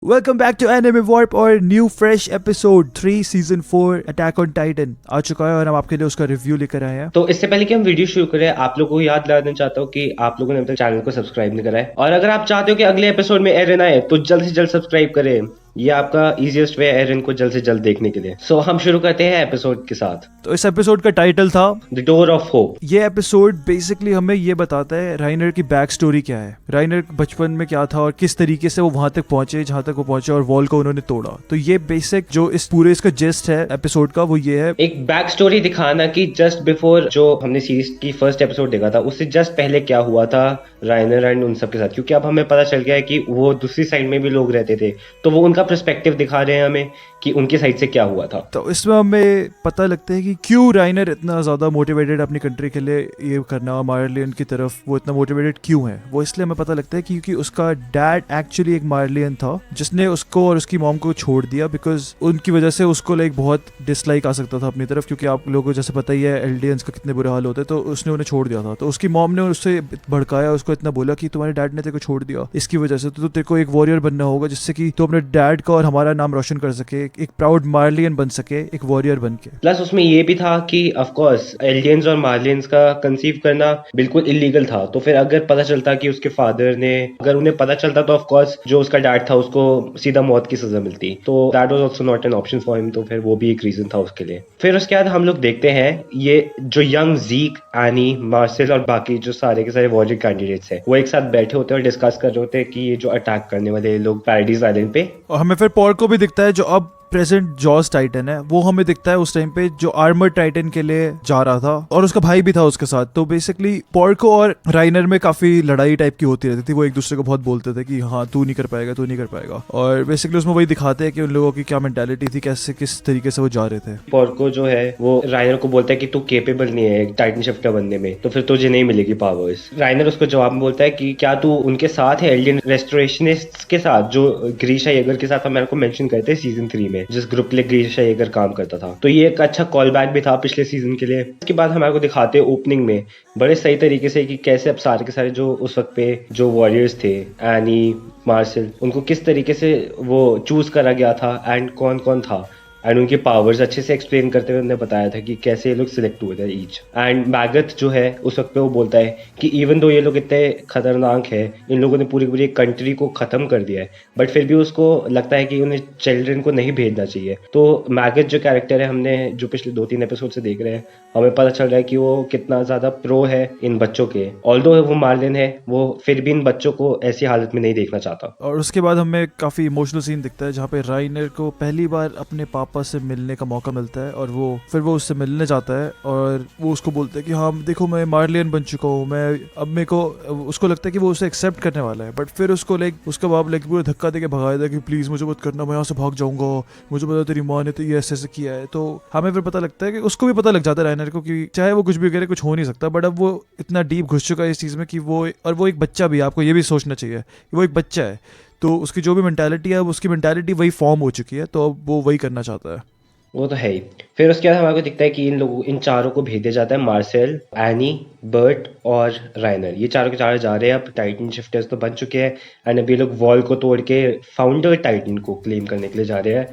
Welcome back to Anime Warp और new fresh episode 3 season 4 attack on Titan आ चुका है और हम आपके लिए उसका रिव्यू लेकर आए हैं। तो इससे पहले कि हम वीडियो शुरू करें, आप लोगों को याद दिलाना चाहता हूँ कि आप लोगों ने अभी तक चैनल को सब्सक्राइब नहीं करा है, और अगर आप चाहते हो कि अगले एपिसोड में एरन आए तो जल्द से जल्द सब्सक्राइब करें। ये आपका इजीएस्ट वे है एरन को जल्द से जल्द देखने के लिए। सो हम शुरू करते हैं एपिसोड के साथ। तो इस एपिसोड का टाइटल था द डोर ऑफ होप। ये एपिसोड बेसिकली हमें ये बताता है राइनर की बैक स्टोरी क्या है, राइनर बचपन में क्या था और किस तरीके से वो वहां तक पहुंचे जहां तक वो पहुंचे और वॉल को उन्होंने तोड़ा। तो ये बेसिक जो इस पूरे इसका जेस्ट है एपिसोड का वो ये है, एक बैक स्टोरी दिखाना कि जस्ट बिफोर जो हमने सीरीज की फर्स्ट एपिसोड देखा था उससे जस्ट पहले क्या हुआ था राइनर एंड उन सब के साथ, क्योंकि अब हमें पता चल गया है कि वो दूसरी साइड में भी लोग रहते थे, तो वो उनका पर्सपेक्टिव दिखा रहे हैं हमें कि उनकी साइड से क्या हुआ था। तो इसमें हमें पता लगता है कि क्यों राइनर इतना ज्यादा मोटिवेटेड अपनी कंट्री के लिए ये करना, मार्लियन की तरफ वो इतना मोटिवेटेड क्यों है। वो इसलिए हमें पता लगता है क्योंकि उसका डैड एक्चुअली एक मार्लियन था जिसने उसको और उसकी मॉम को छोड़ दिया, बिकॉज उनकी वजह से उसको लाइक बहुत डिसलाइक आ सकता था अपनी तरफ, क्योंकि आप लोगों को जैसे पता ही है एल्डियंस का कितने बुरे हाल होते हैं। तो उसने उन्हें छोड़ दिया था। तो उसकी मॉम ने उससे भड़काया, उसको इतना बोला कि तुम्हारे डैड ने तेरे को छोड़ दिया इसकी वजह से, तो तेरे को एक वॉरियर बनना होगा जिससे कि तू अपने डैड का और हमारा नाम रोशन कर सके, एक प्राउड मार्लियन बन सके, एक वॉरियर बन के। प्लस उसमें ये भी था कि ऑफ कोर्स एलियंस और मार्लियंस का कंसीव करना बिल्कुल इलीगल था, तो फिर अगर पता चलता कि उसके फादर ने, अगर उन्हें पता चलता तो ऑफ कोर्स जो उसका डैड था उसको सीधा मौत की सजा मिलती, तो that was also not an option for him, तो फिर वो भी एक रीजन था उसके लिए। फिर उसके बाद हम लोग देखते हैं ये जो यंग ज़ीक, एनी, मार्सेल और बाकी जो सारे के सारे वॉरियर कैंडिडेट्स हैं वो एक साथ बैठे होते हैं और डिस्कस कर रहे होते हैं कि ये जो अटैक करने वाले लोग पैराडाइज आइलैंड पे। और हमें फिर पॉर को भी दिखता है जो अब प्रेजेंट जॉस टाइटन है, वो हमें दिखता है उस टाइम पे जो आर्मर टाइटन के लिए जा रहा था और उसका भाई भी था उसके साथ। तो बेसिकली पॉर्को और राइनर में काफी लड़ाई टाइप की होती रहती थी, वो एक दूसरे को बहुत बोलते थे कि हाँ तू नहीं कर पाएगा, तू नहीं कर पाएगा। और बेसिकली उसमें वही दिखाते हैं कि उन लोगों की क्या मेंटालिटी थी, कैसे किस तरीके से वो जा रहे थे। पॉर्को जो है वो राइनर को बोलता है कि तू केपेबल नहीं है एक टाइटन शिफ्टर बनने में, तो फिर तुझे नहीं मिलेगी पावर्स। राइनर उसको जवाब में बोलता है कि क्या तू उनके साथ है, एलियन रेस्टोरेशनिस्ट्स के साथ, जो ग्रीशा येगर के साथ हमारे को मेंशन करते हैं सीजन 3 में, जिस ग्रुप के लिए ग्रीशा येगर काम करता था। तो ये एक अच्छा कॉल बैक भी था पिछले सीजन के लिए। इसके बाद हमारे को दिखाते हैं ओपनिंग में बड़े सही तरीके से कि कैसे अब सारे के सारे जो उस वक्त पे जो वॉरियर्स थे, एनी, मार्शल, उनको किस तरीके से वो चूज करा गया था एंड कौन कौन था, एंड उनके पावर्स अच्छे से एक्सप्लेन करते हुए उन्होंने बताया था कि कैसे ये लोग सिलेक्ट हुए थे ईच। एंड मैगथ जो है उस वक्त पे वो बोलता है कि इवन दो ये लोग इतने खतरनाक है, इन लोगों ने पूरी पूरी कंट्री को खत्म कर दिया है, बट फिर भी उसको लगता है कि उन्हें चिल्ड्रन को नहीं भेजना चाहिए। तो मैगथ जो कैरेक्टर है, हमने जो पिछले 2-3 एपिसोड से देख रहे हैं, हमें पता चल रहा है कि वो कितना ज्यादा प्रो है इन बच्चों के। ऑल्दो वो मार्लिन है, वो फिर भी इन बच्चों को ऐसी हालत में नहीं देखना चाहता। और उसके बाद हमें काफी इमोशनल सीन दिखता है जहाँ पे राइनर को पहली बार अपने पापा से मिलने का मौका मिलता है और वो फिर वो उससे मिलने जाता है और वो उसको बोलता है कि हाँ देखो मैं मार्लियन बन चुका हूँ, मैं अब मेरे को, उसको लगता है कि वो उसे एक्सेप्ट करने वाला है, बट फिर उसको लाइक उसका बाप लाइक पूरा धक्का देके भगाया था कि प्लीज मुझे मत करना, मैं यहाँ से भाग जाऊंगा, मुझे पता तेरी माँ ने तो ये ऐसे ऐसे किया है। तो हमें फिर पता लगता है कि उसको भी पता लग जाता है राइनर को कि चाहे वो कुछ भी करे कुछ हो नहीं सकता, बट अब वो इतना डीप घुस चुका है इस चीज में कि वो, और वो एक बच्चा भी है, आपको ये भी सोचना चाहिए कि वो एक बच्चा है, तो उसकी जो भी मेंटालिटी है उसकी मेंटालिटी वही फॉर्म हो चुकी है, तो अब वो वही करना चाहता है। वो तो है ही। फिर उसके बाद हमारे को दिखता है कि इन चारों को भेज दिया जाता है, मार्सेल, एनी, बर्ट और राइनर। ये चारों के चारों जा रहे हैं, अब टाइटन शिफ्टर्स तो बन चुके हैं एंड अभी लोग वॉल को तोड़ के फाउंडर टाइटन को क्लेम करने के लिए जा रहे हैं।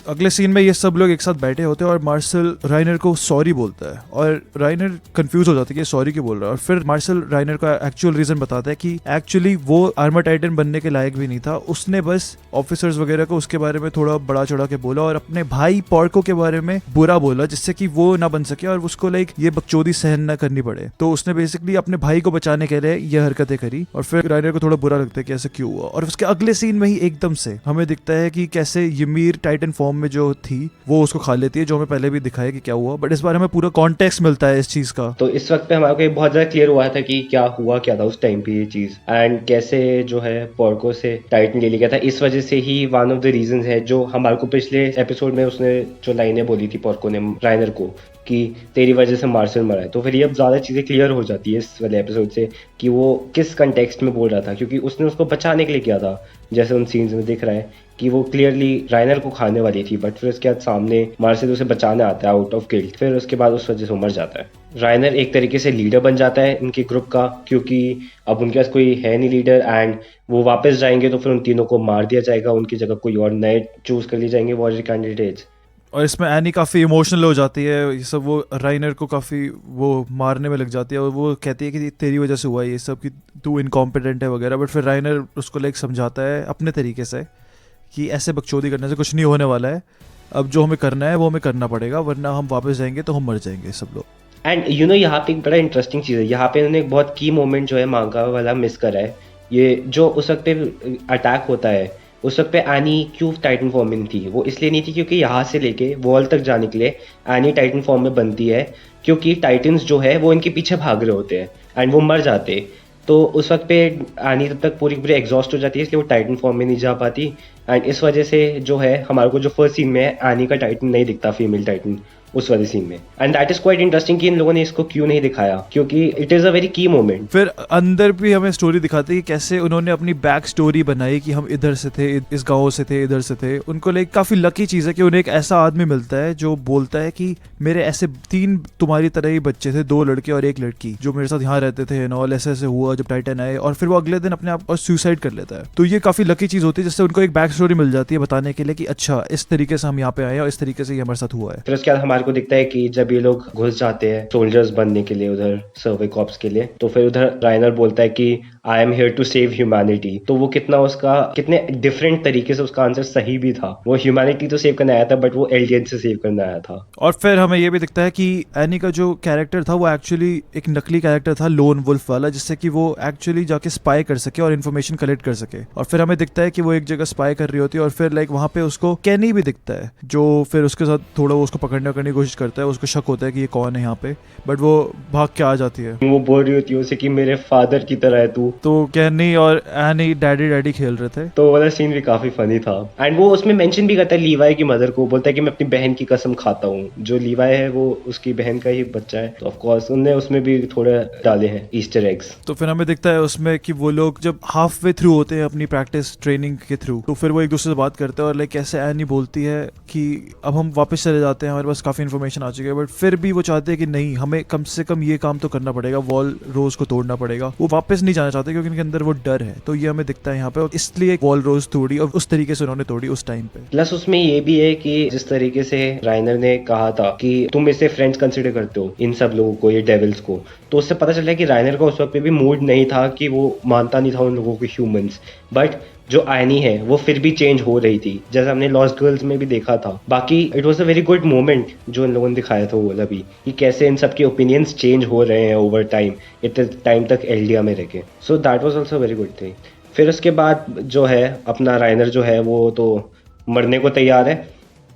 अगले सीन में ये सब लोग एक साथ बैठे होते हैं और मार्शल राइनर को सॉरी बोलता है और राइनर कंफ्यूज हो जाता है कि सॉरी क्यों बोल रहा है। और फिर मार्शल राइनर का एक्चुअल रीजन बताता है कि एक्चुअली वो आर्मर टाइटन बनने के लायक भी नहीं था, उसने बस ऑफिसर्स वगैरह को उसके बारे में थोड़ा बड़ा चढ़ा के बोला और अपने भाई पॉर्को के बारे में बुरा बोला, जिससे कि वो ना बन सके और उसको लाइक ये बकचोदी सहन ना करनी पड़े। तो उसने बेसिकली अपने भाई को बचाने के लिए ये हरकतें करी और फिर राइनर को थोड़ा बुरा लगता है कि ऐसा क्यों हुआ। और उसके अगले सीन में ही एकदम से हमें दिखता है कि कैसे ymir टाइटन फॉर्म में जो थी वो उसको खा लेती है, जो हमें पहले भी दिखाया कि क्या हुआ, बट इस बार हमें पूरा कॉन्टेक्स्ट मिलता है इस चीज का। तो इस वक्त पे हमारे को ये बहुत ज्यादा क्लियर हुआ था कि क्या हुआ क्या था उस टाइम पे ये चीज, एंड कैसे जो है पॉर्को से टाइटन ले लिया गया था। इस वजह से ही वन ऑफ द रीजन है जो हमारे को पिछले एपिसोड में उसने जो लाइनें बोली थी पॉर्को ने राइनर को, कि तेरी वजह से मार्शल मरा है। तो फिर ये अब ज़्यादा चीज़ें क्लियर हो जाती है इस वाले एपिसोड से कि वो किस कंटेक्स्ट में बोल रहा था, क्योंकि उसने उसको बचाने के लिए किया था। जैसे उन सीन्स में दिख रहा है कि वो क्लियरली राइनर को खाने वाली थी, बट फिर उसके बाद सामने मार्शल उसे बचाने आता है आउट ऑफ गिल्ट, फिर उसके बाद उस वजह से वो मर जाता है। राइनर एक तरीके से लीडर बन जाता है इनके ग्रुप का, क्योंकि अब उनके पास कोई है नहीं लीडर, एंड वो वापस जाएंगे तो फिर उन तीनों को मार दिया जाएगा, उनकी जगह कोई और नए चूज कर लिए जाएंगे वॉरियर कैंडिडेट्स। और इसमें एनी काफ़ी इमोशनल हो जाती है, ये सब वो राइनर को काफ़ी वो मारने में लग जाती है और वो कहती है कि तेरी वजह से हुआ ये सब, कि तू इनकॉम्पिटेंट है वगैरह। बट फिर राइनर उसको लाइक समझाता है अपने तरीके से कि ऐसे बकचोदी करने से कुछ नहीं होने वाला है, अब जो हमें करना है वो हमें करना पड़ेगा, वरना हम वापस जाएंगे तो हम मर जाएंगे सब लोग। एंड यू नो यहाँ पे एक बड़ा इंटरेस्टिंग चीज़ है, यहाँ पे इन्होंने एक बहुत की मोमेंट जो है मांगा वाला मिस करा है। ये जो उस वक्त पे अटैक होता है, उस वक्त पे एनी क्यों टाइटन फॉर्म में थी? वो इसलिए नहीं थी क्योंकि यहाँ से लेके वॉल तक जाने के लिए एनी टाइटन फॉर्म में बनती है, क्योंकि टाइटन्स जो है वो इनके पीछे भाग रहे होते हैं एंड वो मर जाते। तो उस वक्त पे एनी तब तक पूरी पूरी एग्जॉस्ट हो जाती है, इसलिए वो टाइटन फॉर्म में नहीं जा पाती। एंड इस वजह से जो है हमारे को जो फर्स्ट सीन में है एनी का टाइटन नहीं दिखता, फीमेल टाइटन उस वाले सीन में। And that is quite interesting कि इन लोगों ने इसको क्यों नहीं दिखाया, क्योंकि इट इज अ वेरी की मोमेंट। फिर अंदर भी हमें स्टोरी दिखाती है कि कैसे उन्होंने अपनी बैक स्टोरी बनाई कि हम इधर से थे, इस गांव से थे, इधर से थे। उनको लाइक काफी लकी चीज है कि उन्हें एक ऐसा आदमी मिलता है जो बोलता है कि मेरे ऐसे 3 तुम्हारी तरह ही बच्चे थे, 2 लड़के और 1 लड़की, जो मेरे साथ यहाँ रहते थे एंड ऑल, ऐसे ऐसे हुआ जब टाइटन आए, और फिर वो अगले दिन अपने आप और सुसाइड कर लेता है। तो ये काफी लकी चीज होती है, जिससे उनको एक बैक स्टोरी मिल जाती है बताने के लिए कि अच्छा इस तरीके से हम यहाँ पे आए और इस तरीके से ये हमारे साथ हुआ है। फिर उसके बाद हमारे को दिखता है कि जब ये लोग घुस जाते हैं सोल्जर्स बनने के लिए उधर सर्वे कॉप्स के लिए, तो फिर उधर राइनर बोलता है कि I am here to save humanity. तो वो कितने डिफरेंट तरीके से उसका आंसर सही भी था। वो ह्यूमैनिटी तो सेव करने आया था, बट वो एलियन से सेव करने आया था। और फिर हमें ये भी दिखता है कि एनी का जो कैरेक्टर था वो एक्चुअली एक नकली कैरेक्टर था, लोन वुल्फ वाला, जिससे कि वो एक्चुअली जाके स्पाई कर सके और इन्फॉर्मेशन कलेक्ट कर सके। और फिर हमें दिखता है कि वो एक जगह स्पाई कर रही होती है, और फिर लाइक वहाँ पे उसको कैनी भी दिखता है, जो फिर उसके साथ थोड़ा वो उसको पकड़ने की कोशिश करता है। उसको शक होता है कि ये कौन है यहाँ पे, बट वो भाग के आ जाती है। वो बोल रही होती है उसे कि मेरे फादर की तरह है तू। तो कैनी और एनी डैडी डैडी खेल रहे थे। तो वाला सीन भी काफी फनी था। एंड वो उसमें मेंशन भी करता है लीवाई की मदर को, बोलता है कि मैं अपनी बहन की कसम खाता हूँ। जो लीवाई है वो उसकी बहन का ही बच्चा है, तो ऑफ कोर्स उनने उसमें भी थोड़े डाले हैं ईस्टर एग्स। तो फिर हमें दिखता है उसमें कि वो लोग जब हाफ वे थ्रू होते हैं अपनी प्रैक्टिस ट्रेनिंग के थ्रू, तो फिर वो एक दूसरे से बात करते हैं और लाइक कैसे एनी बोलती है कि अब हम वापस चले जाते हैं, हमारे पास काफी इन्फॉर्मेशन आ चुकी है, बट फिर भी वो चाहते हैं कि नहीं, हमें कम से कम ये काम तो करना पड़ेगा, वॉल रोज को तोड़ना पड़ेगा। वो वापस नहीं जाना चाहते क्योंकि उनके अंदर वो डर है। तो ये हमें दिखता है यहाँ पे, और इसलिए वॉल रोज तोड़ी और उस तरीके से उन्होंने तोड़ी उस टाइम पे। प्लस उसमें ये भी है कि जिस तरीके से राइनर ने कहा था कि तुम इसे फ्रेंड्स कंसिडर करते हो इन सब लोगों को, ये डेविल्स को, तो उससे पता चला कि राइनर का उस वक्त पे भी मूड नहीं था, कि वो मानता नहीं था उन लोगों को ह्यूमंस। बट जो आयनी है वो फिर भी चेंज हो रही थी, जैसे हमने लॉस्ट गर्ल्स में भी देखा था। बाकी it was a very good moment जो इन लोगों ने दिखाया था वो अभी, कि कैसे इन सब के ओपिनियंस चेंज हो रहे हैं ओवर टाइम, इतने टाइम तक एल्डिया में रह के। So that was also very good thing. फिर उसके बाद जो है अपना राइनर जो है वो तो मरने को तैयार है।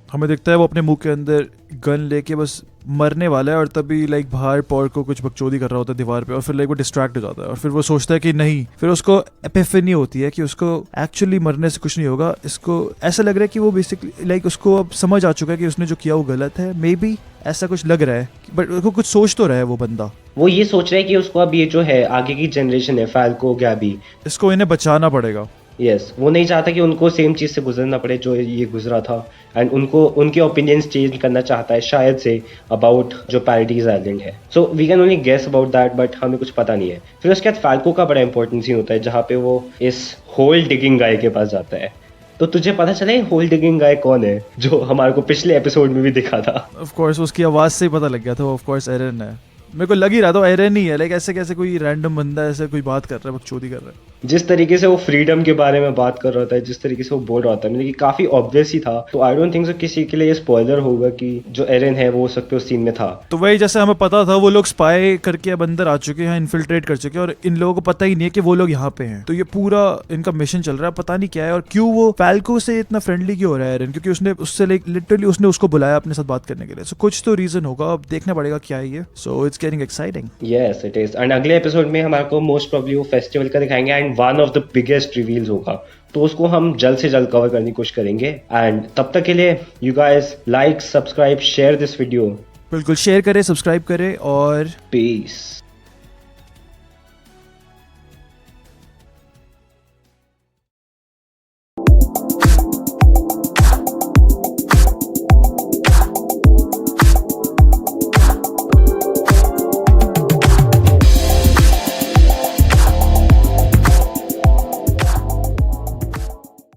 हमें दिखता है वो अपने मुंह के अंदर गन लेके बस मरने वाला है, और तभी लाइक बाहर पॉर को कुछ बकचोदी कर रहा होता है दीवार पे, और फिर लाइक वो डिस्ट्रैक्ट हो जाता है, और फिर वो सोचता है कि नहीं, फिर उसको एपिफनी होती है कि उसको एक्चुअली मरने से कुछ नहीं होगा। इसको ऐसा लग रहा है कि वो बेसिकली लाइक उसको अब समझ आ चुका है कि उसने जो किया वो गलत है, मे बी ऐसा कुछ लग रहा है, बट उसको कुछ सोच तो रहा है वो बंदा। वो ये सोच रहा है कि उसको अब ये जो है आगे की जनरेशन है फाल्को गैबी, इसको इन्हें बचाना पड़ेगा। यस वो नहीं चाहता कि उनको सेम चीज़ से गुजरना पड़े जो ये गुजरा था, एंड उनको उनके ओपिनियंस चेंज करना चाहता है शायद से अबाउट जो पैराडाइज आइलैंड है। So we can only guess about that, but हमें कुछ पता नहीं है। फिर उसके बाद फाल्को का बड़ा इंपॉर्टेंट सीन होता है जहाँ पे वो इस होल डिगिंग गाय के पास जाता है। तो तुझे पता चला है होल डिगिंग गाय कौन है, जो हमारे को पिछले एपिसोड में भी दिखा था? ऑफ कोर्स उसकी आवाज से ही पता लग गया था, ऑफ कोर्स एरन है। मेरे को लग ही रहा था एरन ही है, लाइक ऐसे कैसे कोई रैंडम बंदा ऐसे कोई बात कर रहा है, बकचोदी कर रहा है। जिस तरीके से वो फ्रीडम के बारे में बात कर रहा था, जिस तरीके से वो बोल रहा था, मतलब कि काफी ऑब्वियस ही था। तो आई डोंट थिंक सो किसी के लिए ये स्पॉइलर होगा कि जो एरन है वो हो सकते उस सीन में था। तो वही जैसे हमें पता था वो लोग स्पाई करके अब अंदर आ चुके हैं, इन्फिल्ट्रेट कर चुके हैं, और इन लोगों को पता ही नहीं है कि वो लोग यहाँ पे हैं। तो ये पूरा इनका मिशन चल रहा है, पता नहीं क्या है, और क्यों वो फाल्को से इतना फ्रेंडली क्यों हो रहा है एरन, क्योंकि उसने उससे लाइक लिटरली उसने उसको बुलाया अपने साथ बात करने के लिए। सो कुछ तो रीजन होगा, अब देखना पड़ेगा क्या है ये। So it's getting exciting. Yes it is. And अगले एपिसोड में हमारे को मोस्ट प्रोबब्ली वो फेस्टिवल का दिखाएंगे, and one of the biggest reveals होगा, तो उसको हम जल्द से जल्द कवर करने की कोशिश करेंगे। एंड तब तक के लिए you guys like, subscribe, share this video बिल्कुल शेयर करें, सब्सक्राइब करें और पीस।